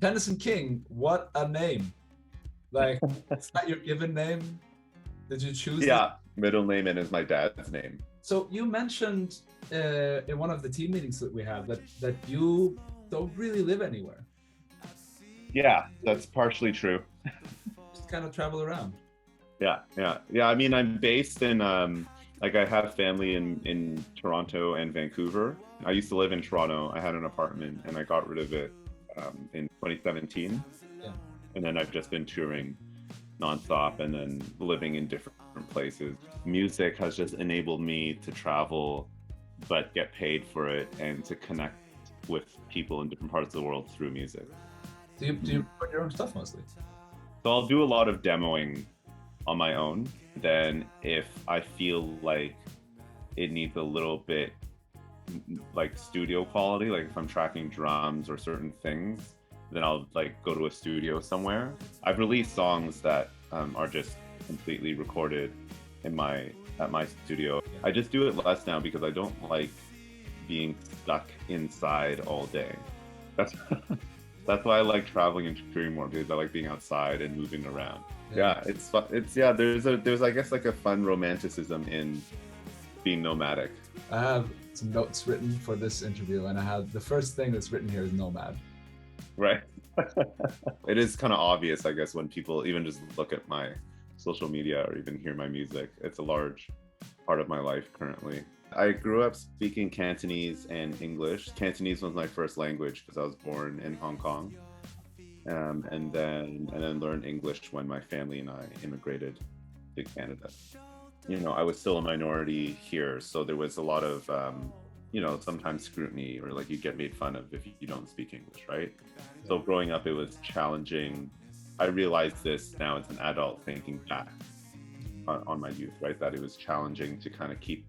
Tennyson King, what a name. Like, it's not your given name. Did you choose this? Yeah, middle name and is my dad's name. So you mentioned in one of the team meetings that we had that you don't really live anywhere. Yeah, that's partially true. Just kind of travel around. Yeah. I mean, I'm based in like I have family in Toronto and Vancouver. I used to live in Toronto. I had an apartment and I got rid of it in 2017. Yeah. And then I've just been touring nonstop and then living in different places. Music has just enabled me to travel, but get paid for it and to connect with people in different parts of the world through music. Do you record your own stuff mostly? So I'll do a lot of demoing on my own. Then if I feel like it needs a little bit like studio quality, like if I'm tracking drums or certain things, then I'll like go to a studio somewhere. I've released songs that are just completely recorded at my studio. I just do it less now because I don't like being stuck inside all day. That's that's why I like traveling and touring more, because I like being outside and moving around. Yeah, it's fun. There's I guess like a fun romanticism in being nomadic. I have some notes written for this interview, and I have the first thing that's written here is nomad. Right. It is kind of obvious, I guess, when people even just look at my social media or even hear my music. It's a large part of my life currently. I grew up speaking Cantonese and English. Cantonese was my first language because I was born in Hong Kong, and then learned English when my family and I immigrated to Canada. You know, I was still a minority here, so there was a lot of sometimes scrutiny, or like you get made fun of if you don't speak English, right? So growing up, it was challenging. I realized this now as an adult, thinking back on my youth, right? That it was challenging to kind of keep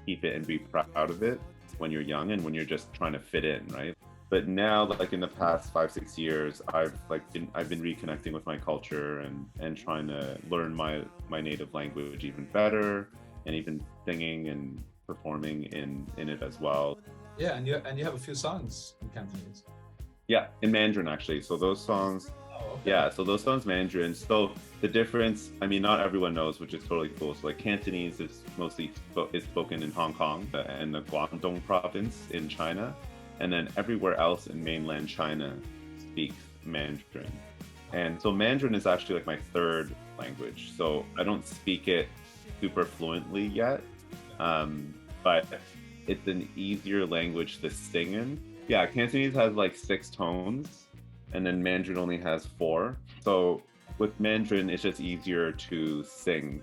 it and be proud of it when you're young and when you're just trying to fit in, right? But now, like in the past 5-6 years, I've been reconnecting with my culture and trying to learn my native language even better, and even singing and performing in it as well. Yeah, and you have a few songs in Cantonese. Yeah, in Mandarin actually. So those songs. Oh, okay. Yeah, so those songs Mandarin. So the difference, I mean, not everyone knows, which is totally cool. So like Cantonese is mostly is spoken in Hong Kong and the Guangdong province in China, and then everywhere else in mainland China speaks Mandarin. And so Mandarin is actually like my third language. So I don't speak it super fluently yet, but it's an easier language to sing in. Yeah, Cantonese has like 6 tones, and then Mandarin only has 4. So with Mandarin, it's just easier to sing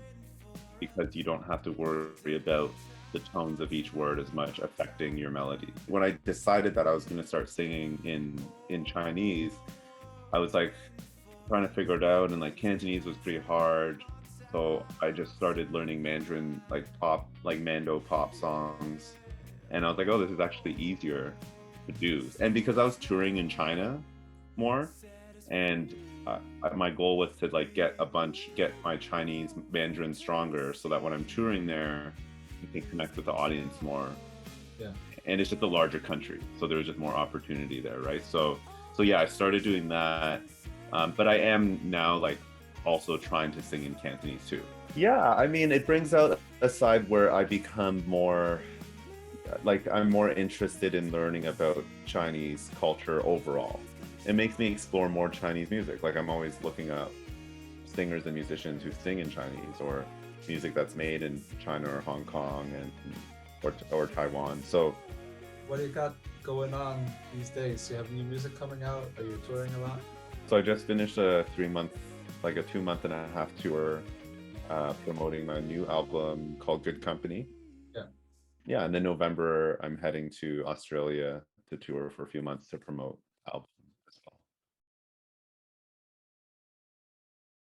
because you don't have to worry about the tones of each word as much affecting your melody. When I decided that I was going to start singing in Chinese, I was like trying to figure it out, and like Cantonese was pretty hard. So I just started learning Mandarin, like pop, like Mando pop songs. And I was like, oh, this is actually easier to do. And because I was touring in China more, and my goal was to like get my Chinese Mandarin stronger, so that when I'm touring there, I can connect with the audience more. Yeah. And it's just a larger country, so there was just more opportunity there, right? So yeah, I started doing that, but I am now like also trying to sing in Cantonese too. Yeah, I mean, it brings out a side where I become more like I'm more interested in learning about Chinese culture overall. It makes me explore more Chinese music. Like I'm always looking up singers and musicians who sing in Chinese, or music that's made in China or Hong Kong or Taiwan. So what do you got going on these days? You have new music coming out? Are you touring a lot? So I just finished a 2.5-month tour promoting my new album called Good Company. Yeah, and then November I'm heading to Australia to tour for a few months to promote album.